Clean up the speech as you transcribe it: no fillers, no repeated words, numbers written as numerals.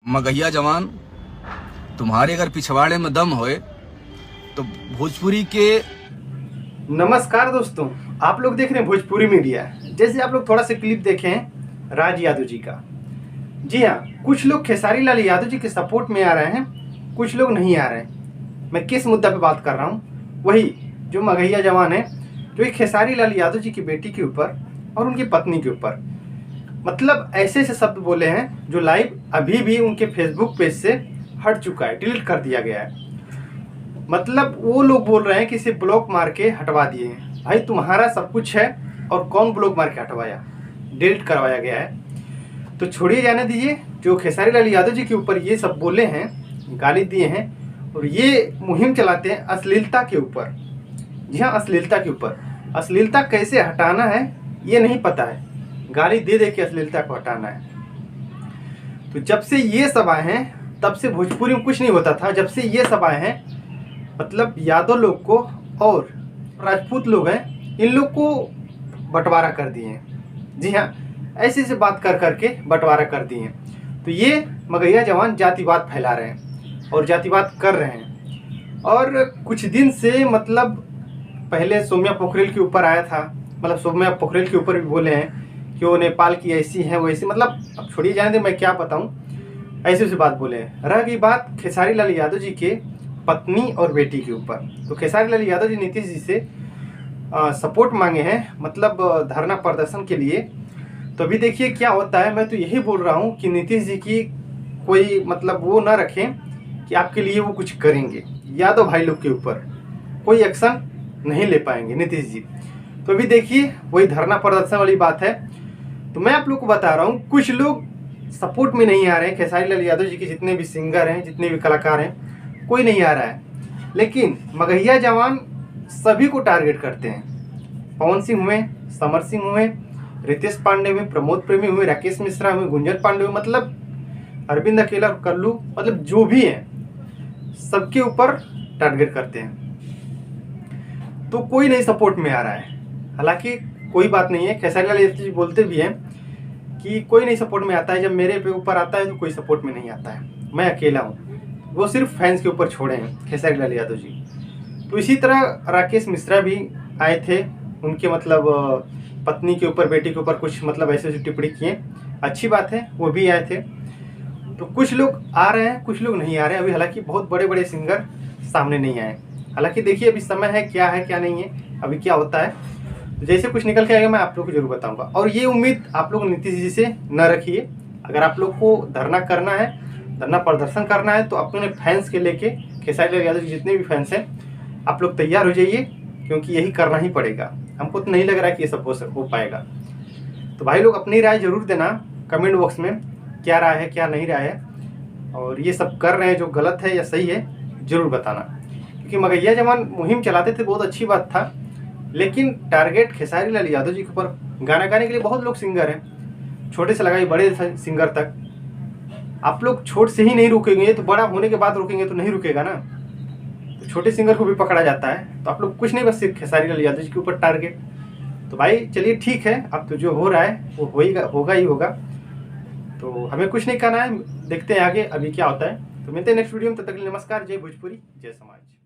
मगहिया जवान, तुम्हारे अगर पिछवाड़े में दम होए तो भोजपुरी के। नमस्कार दोस्तों, आप लोग देख रहे हैं भोजपुरी मीडिया। जैसे आप लोग थोड़ा सा क्लिप देखे हैं राज यादव जी का। जी हाँ, कुछ लोग खेसारी लाल यादव जी के सपोर्ट में आ रहे हैं, कुछ लोग नहीं आ रहे हैं। मैं किस मुद्दा पे बात कर रहा हूँ? वही जो मगहिया जवान है, जो एक खेसारी लाल यादव जी की बेटी के ऊपर और उनकी पत्नी के ऊपर मतलब ऐसे ऐसे शब्द बोले हैं जो लाइव अभी भी उनके फेसबुक पेज से हट चुका है, डिलीट कर दिया गया है। मतलब वो लोग बोल रहे हैं कि इसे ब्लॉक मार के हटवा दिए हैं। भाई तुम्हारा सब कुछ है और कौन ब्लॉक मार के हटवाया, डिलीट करवाया गया है। तो छोड़िए, जाने दीजिए। जो खेसारी लाल यादव जी के ऊपर ये सब बोले हैं, गाली दिए हैं और ये मुहिम चलाते हैं अश्लीलता के ऊपर। जी हाँ, अश्लीलता के ऊपर। अश्लीलता कैसे हटाना है ये नहीं पता है, गाली दे दे के अश्लीलता को हटाना है। तो जब से ये सब आए हैं तब से भोजपुरी में कुछ नहीं होता था। जब से ये सब आए हैं मतलब यादव लोग को और राजपूत लोग हैं, इन लोग को बंटवारा कर दिए हैं। जी हाँ, ऐसे ऐसे बात कर करके बंटवारा कर दिए हैं। तो ये मगहिया जवान जातिवाद फैला रहे हैं और जातिवाद कर रहे हैं। और कुछ दिन से मतलब पहले सौम्या पोखरेल के ऊपर आया था, मतलब सौम्या पोखरेल के ऊपर भी बोले हैं कि वो नेपाल की ऐसी है वैसी। मतलब अब छोड़िए, जाने दे, मैं क्या बताऊँ। ऐसे ऐसी बात बोले हैं। रह गई बात खेसारी लाल यादव जी के पत्नी और बेटी के ऊपर, तो खेसारी लाल यादव जी नीतीश जी से सपोर्ट मांगे हैं, मतलब धरना प्रदर्शन के लिए। तो अभी देखिए क्या होता है। मैं तो यही बोल रहा हूँ कि नीतीश जी की कोई मतलब वो ना रखें कि आपके लिए वो कुछ करेंगे। यादव भाई लोग के ऊपर कोई एक्शन नहीं ले पाएंगे नीतीश जी। तो अभी देखिए वही धरना प्रदर्शन वाली बात है। तो मैं आप लोग को बता रहा हूँ, कुछ लोग सपोर्ट में नहीं आ रहे हैं। खेसारी लाल यादव जी के जितने भी सिंगर हैं, जितने भी कलाकार हैं, कोई नहीं आ रहा है। लेकिन मगहिया जवान सभी को टारगेट करते हैं। पवन सिंह हुए, समर सिंह हुए, रितेश पांडे हुए, प्रमोद प्रेमी हुए, राकेश मिश्रा हुए, गुंजन पांडे हुए, मतलब अरविंद अकेला, कल्लू, मतलब जो भी हैं सबके ऊपर टारगेट करते हैं। तो कोई नहीं सपोर्ट में आ रहा है। हालांकि कोई बात नहीं है, खेसारी लाल यादव जी बोलते भी हैं कि कोई नहीं सपोर्ट में आता है। जब मेरे पे ऊपर आता है तो कोई सपोर्ट में नहीं आता है, मैं अकेला हूँ। वो सिर्फ फैंस के ऊपर छोड़े हैं खेसारी लाल यादव जी। तो इसी तरह राकेश मिश्रा भी आए थे, उनके मतलब पत्नी के ऊपर, बेटी के ऊपर कुछ मतलब ऐसे ऐसी टिप्पणी किए। अच्छी बात है, वो भी आए थे। तो कुछ लोग आ रहे हैं, कुछ लोग नहीं आ रहे हैं अभी। हालांकि बहुत बड़े बड़े सिंगर सामने नहीं आए। हालांकि देखिए अभी समय है क्या नहीं है, अभी क्या होता है। तो जैसे कुछ निकल के आएगा मैं आप लोग को जरूर बताऊंगा। और ये उम्मीद आप लोग नीतीश जी से न रखिए। अगर आप लोग को धरना करना है, धरना प्रदर्शन करना है, तो अपने फैंस के लेके खेसारी लाल यादव जी जितने भी फैंस हैं, आप लोग तैयार हो जाइए, क्योंकि यही करना ही पड़ेगा। हमको तो नहीं लग रहा है कि ये सब हो पाएगा। तो भाई लोग अपनी राय जरूर देना कमेंट बॉक्स में, क्या राय है क्या नहीं राय है, और ये सब कर रहे हैं जो गलत है या सही है जरूर बताना। क्योंकि मगहिया जवान मुहिम चलाते थे, बहुत अच्छी बात था। लेकिन टारगेट खेसारी लाल यादव जी के ऊपर, गाना गाने के लिए बहुत लोग सिंगर हैं, छोटे से लगाए बड़े सिंगर तक। आप लोग छोट से ही नहीं रुकेंगे तो बड़ा होने के बाद रुकेंगे तो नहीं रुकेगा ना। तो छोटे सिंगर को भी पकड़ा जाता है। तो आप लोग कुछ नहीं, बस सिर्फ खेसारी लाल यादव जी के ऊपर टारगेट। तो भाई चलिए ठीक है, अब तो जो हो रहा है वो होगा ही होगा। तो हमें कुछ नहीं करना है, देखते हैं आगे अभी क्या होता है। तो मिलते हैं नेक्स्ट वीडियो में, तब तक के लिए नमस्कार। जय भोजपुरी, जय समाज।